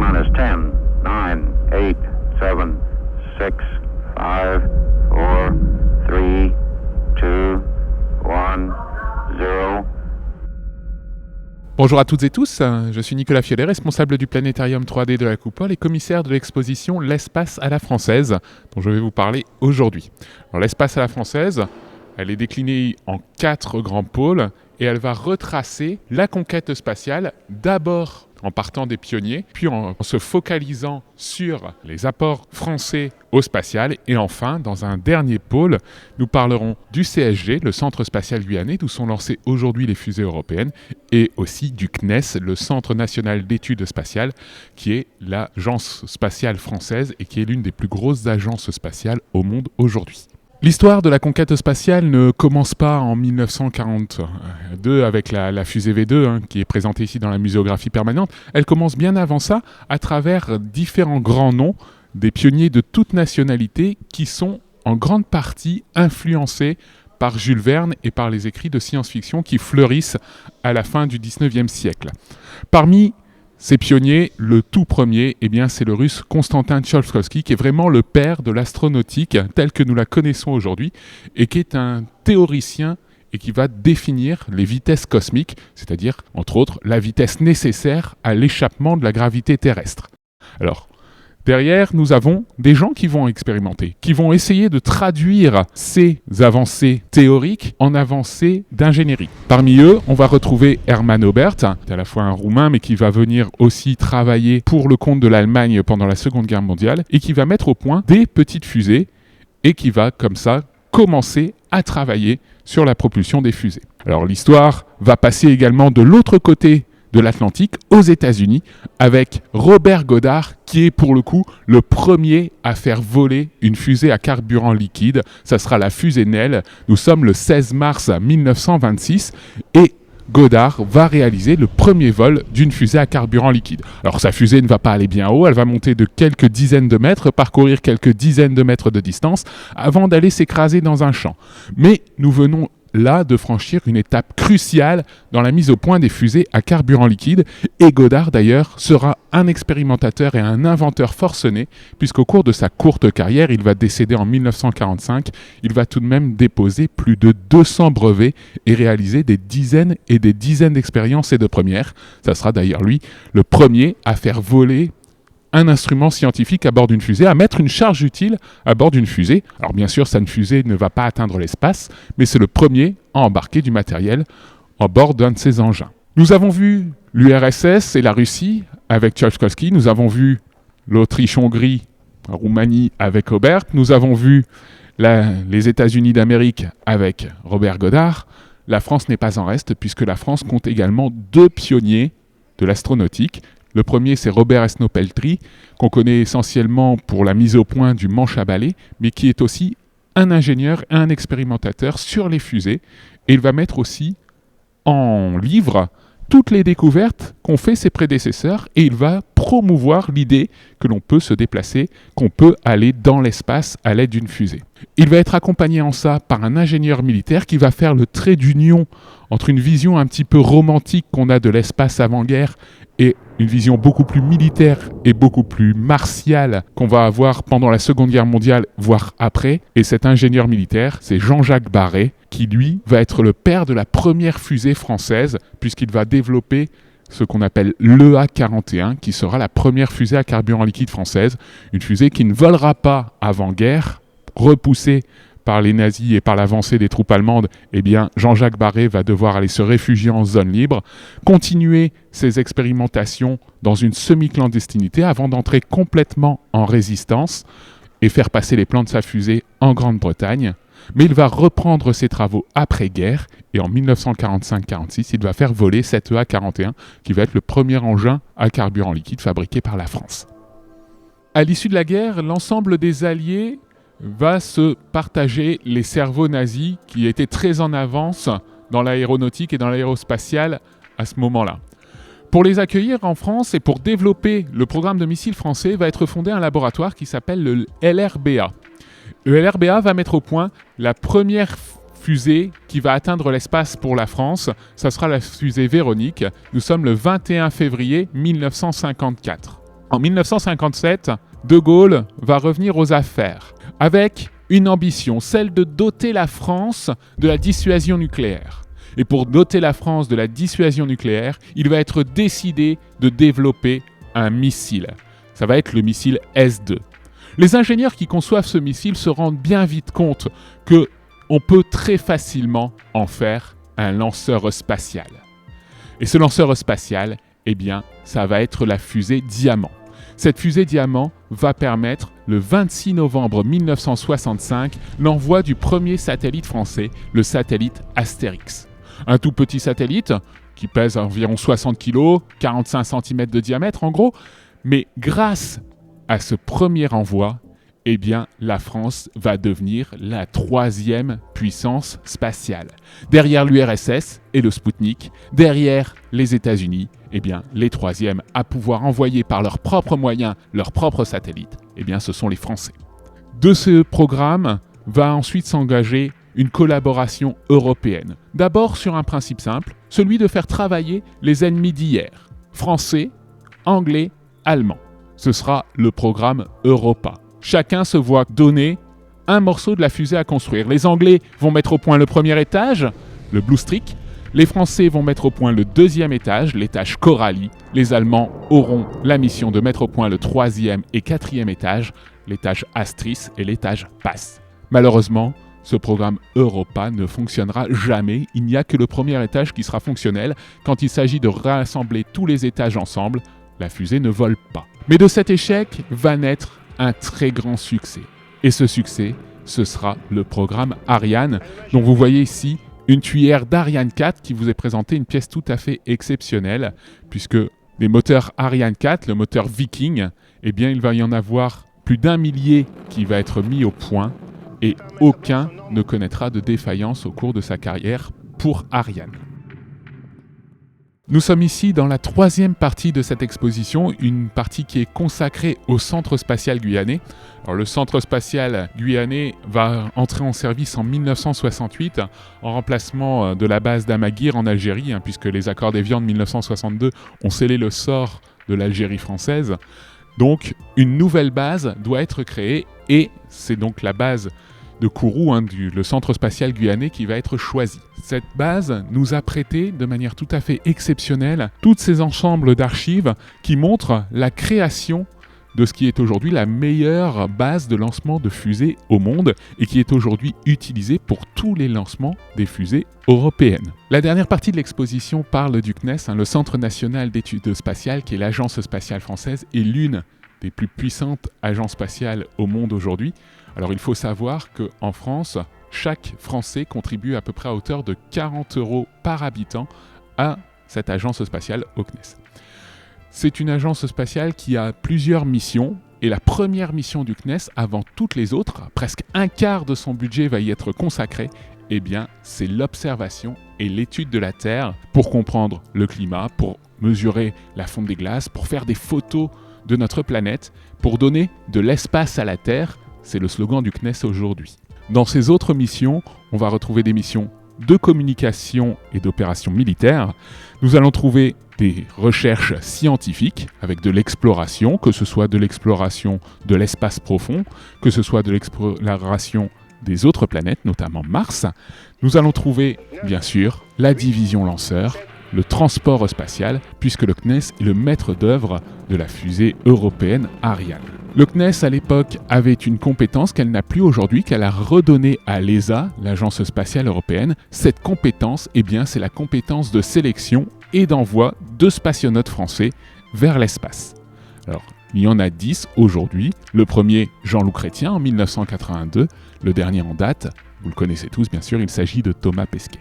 minus 10, 9, 8, 7, 6, 5, 4, 3, 2, 1, 0. Bonjour à toutes et tous, je suis Nicolas Fiolet, responsable du planétarium 3D de la Coupole et commissaire de l'exposition L'espace à la française, dont je vais vous parler aujourd'hui. Alors, l'espace à la française, elle est déclinée en 4 grands pôles et elle va retracer la conquête spatiale, d'abord en partant des pionniers, puis en se focalisant sur les apports français au spatial. Et enfin, dans un dernier pôle, nous parlerons du CSG, le Centre spatial guyanais, d'où sont lancées aujourd'hui les fusées européennes, et aussi du CNES, le Centre national d'études spatiales, qui est l'agence spatiale française et qui est l'une des plus grosses agences spatiales au monde aujourd'hui. L'histoire de la conquête spatiale ne commence pas en 1942 avec la fusée V2 qui est présentée ici dans la muséographie permanente. Elle commence bien avant ça à travers différents grands noms, des pionniers de toute nationalité qui sont en grande partie influencés par Jules Verne et par les écrits de science-fiction qui fleurissent à la fin du 19e siècle. Parmi ces pionniers, le tout premier, c'est le russe Konstantin Tsiolkovsky, qui est vraiment le père de l'astronautique telle que nous la connaissons aujourd'hui, et qui est un théoricien et qui va définir les vitesses cosmiques, c'est-à-dire, entre autres, la vitesse nécessaire à l'échappement de la gravité terrestre. Alors, derrière, nous avons des gens qui vont expérimenter, qui vont essayer de traduire ces avancées théoriques en avancées d'ingénierie. Parmi eux, on va retrouver Hermann Oberth, qui est à la fois un Roumain, mais qui va venir aussi travailler pour le compte de l'Allemagne pendant la Seconde Guerre mondiale, et qui va mettre au point des petites fusées, et qui va, comme ça, commencer à travailler sur la propulsion des fusées. Alors l'histoire va passer également de l'autre côté de l'Atlantique, aux États-Unis, avec Robert Goddard, qui est pour le coup le premier à faire voler une fusée à carburant liquide. Ça sera la fusée Nell. Nous sommes le 16 mars 1926 et Goddard va réaliser le premier vol d'une fusée à carburant liquide. Alors sa fusée ne va pas aller bien haut, elle va monter de quelques dizaines de mètres, parcourir quelques dizaines de mètres de distance, avant d'aller s'écraser dans un champ. Mais nous venons là de franchir une étape cruciale dans la mise au point des fusées à carburant liquide. Et Goddard, d'ailleurs, sera un expérimentateur et un inventeur forcené, puisqu'au cours de sa courte carrière, il va décéder en 1945, il va tout de même déposer plus de 200 brevets et réaliser des dizaines et des dizaines d'expériences et de premières. Ça sera d'ailleurs lui le premier à faire voler un instrument scientifique à bord d'une fusée, à mettre une charge utile à bord d'une fusée. Alors bien sûr, cette fusée ne va pas atteindre l'espace, mais c'est le premier à embarquer du matériel à bord d'un de ses engins. Nous avons vu l'URSS et la Russie avec Tsiolkovsky, nous avons vu l'Autriche-Hongrie, la Roumanie avec Oberth, nous avons vu les États-Unis d'Amérique avec Robert Goddard. La France n'est pas en reste, puisque la France compte également 2 pionniers de l'astronautique. Le premier, c'est Robert Esnault-Peltry, qu'on connaît essentiellement pour la mise au point du manche à balai, mais qui est aussi un ingénieur et un expérimentateur sur les fusées. Et il va mettre aussi en livre toutes les découvertes qu'ont fait ses prédécesseurs, et il va promouvoir l'idée que l'on peut se déplacer, qu'on peut aller dans l'espace à l'aide d'une fusée. Il va être accompagné en ça par un ingénieur militaire qui va faire le trait d'union entre une vision un petit peu romantique qu'on a de l'espace avant-guerre et une vision beaucoup plus militaire et beaucoup plus martiale qu'on va avoir pendant la Seconde Guerre mondiale, voire après. Et cet ingénieur militaire, c'est Jean-Jacques Barré, qui lui va être le père de la première fusée française, puisqu'il va développer ce qu'on appelle l'EA-41, qui sera la première fusée à carburant liquide française, une fusée qui ne volera pas avant-guerre, repoussée par les nazis et par l'avancée des troupes allemandes. Jean-Jacques Barré va devoir aller se réfugier en zone libre, continuer ses expérimentations dans une semi-clandestinité avant d'entrer complètement en résistance et faire passer les plans de sa fusée en Grande-Bretagne. Mais il va reprendre ses travaux après-guerre et en 1945-46, il va faire voler cette EA-41 qui va être le premier engin à carburant liquide fabriqué par la France. À l'issue de la guerre, l'ensemble des Alliés va se partager les cerveaux nazis qui étaient très en avance dans l'aéronautique et dans l'aérospatiale à ce moment-là. Pour les accueillir en France et pour développer le programme de missiles français, va être fondé un laboratoire qui s'appelle le LRBA. Le LRBA va mettre au point la première fusée qui va atteindre l'espace pour la France. Ça sera la fusée Véronique. Nous sommes le 21 février 1954. En 1957, De Gaulle va revenir aux affaires avec une ambition, celle de doter la France de la dissuasion nucléaire. Et pour doter la France de la dissuasion nucléaire, il va être décidé de développer un missile. Ça va être le missile S-2. Les ingénieurs qui conçoivent ce missile se rendent bien vite compte qu'on peut très facilement en faire un lanceur spatial. Et ce lanceur spatial, eh bien, ça va être la fusée Diamant. Cette fusée Diamant va permettre, le 26 novembre 1965, l'envoi du premier satellite français, le satellite Astérix. Un tout petit satellite qui pèse environ 60 kg, 45 cm de diamètre en gros, mais grâce à ce premier envoi, eh bien, la France va devenir la 3e puissance spatiale. Derrière l'URSS et le Spoutnik, derrière les États-Unis, eh bien, les 3e à pouvoir envoyer par leurs propres moyens, leurs propres satellites, eh bien, ce sont les Français. De ce programme va ensuite s'engager une collaboration européenne. D'abord sur un principe simple, celui de faire travailler les ennemis d'hier, français, anglais, allemands. Ce sera le programme Europa. Chacun se voit donner un morceau de la fusée à construire. Les Anglais vont mettre au point le premier étage, le Blue Streak. Les Français vont mettre au point le deuxième étage, l'étage Coralie. Les Allemands auront la mission de mettre au point le 3e et 4e étage, l'étage Astris et l'étage Pass. Malheureusement, ce programme Europa ne fonctionnera jamais. Il n'y a que le premier étage qui sera fonctionnel. Quand il s'agit de rassembler tous les étages ensemble, la fusée ne vole pas. Mais de cet échec va naître un très grand succès. Et ce succès, ce sera le programme Ariane, dont vous voyez ici une tuyère d'Ariane 4 qui vous est présentée, une pièce tout à fait exceptionnelle, puisque les moteurs Ariane 4, le moteur Viking, eh bien il va y en avoir plus d'1 millier qui va être mis au point, et aucun ne connaîtra de défaillance au cours de sa carrière pour Ariane. Nous sommes ici dans la 3e partie de cette exposition, une partie qui est consacrée au Centre spatial guyanais. Alors, le Centre spatial guyanais va entrer en service en 1968 en remplacement de la base d'Amaguir en Algérie, puisque les accords d'Évian de 1962 ont scellé le sort de l'Algérie française. Donc une nouvelle base doit être créée et c'est donc la base de Kourou, le centre spatial guyanais qui va être choisi. Cette base nous a prêté de manière tout à fait exceptionnelle tous ces ensembles d'archives qui montrent la création de ce qui est aujourd'hui la meilleure base de lancement de fusées au monde et qui est aujourd'hui utilisée pour tous les lancements des fusées européennes. La dernière partie de l'exposition parle du CNES, le Centre national d'études spatiales, qui est l'agence spatiale française et l'une des plus puissantes agences spatiales au monde aujourd'hui. Alors il faut savoir qu'en France, chaque Français contribue à peu près à hauteur de 40 € par habitant à cette agence spatiale au CNES. C'est une agence spatiale qui a plusieurs missions, et la première mission du CNES, avant toutes les autres, presque un quart de son budget va y être consacré, eh bien, c'est l'observation et l'étude de la Terre pour comprendre le climat, pour mesurer la fonte des glaces, pour faire des photos de notre planète, pour donner de l'espace à la Terre. C'est le slogan du CNES aujourd'hui. Dans ces autres missions, on va retrouver des missions de communication et d'opérations militaires. Nous allons trouver des recherches scientifiques avec de l'exploration, que ce soit de l'exploration de l'espace profond, que ce soit de l'exploration des autres planètes, notamment Mars. Nous allons trouver, bien sûr, la division lanceur, le transport spatial, puisque le CNES est le maître d'œuvre de la fusée européenne Ariane. Le CNES, à l'époque, avait une compétence qu'elle n'a plus aujourd'hui, qu'elle a redonnée à l'ESA, l'Agence spatiale européenne. Cette compétence, eh bien, c'est la compétence de sélection et d'envoi de spationautes français vers l'espace. Alors, il y en a 10 aujourd'hui. Le premier, Jean-Loup Chrétien, en 1982. Le dernier en date, vous le connaissez tous, bien sûr, il s'agit de Thomas Pesquet.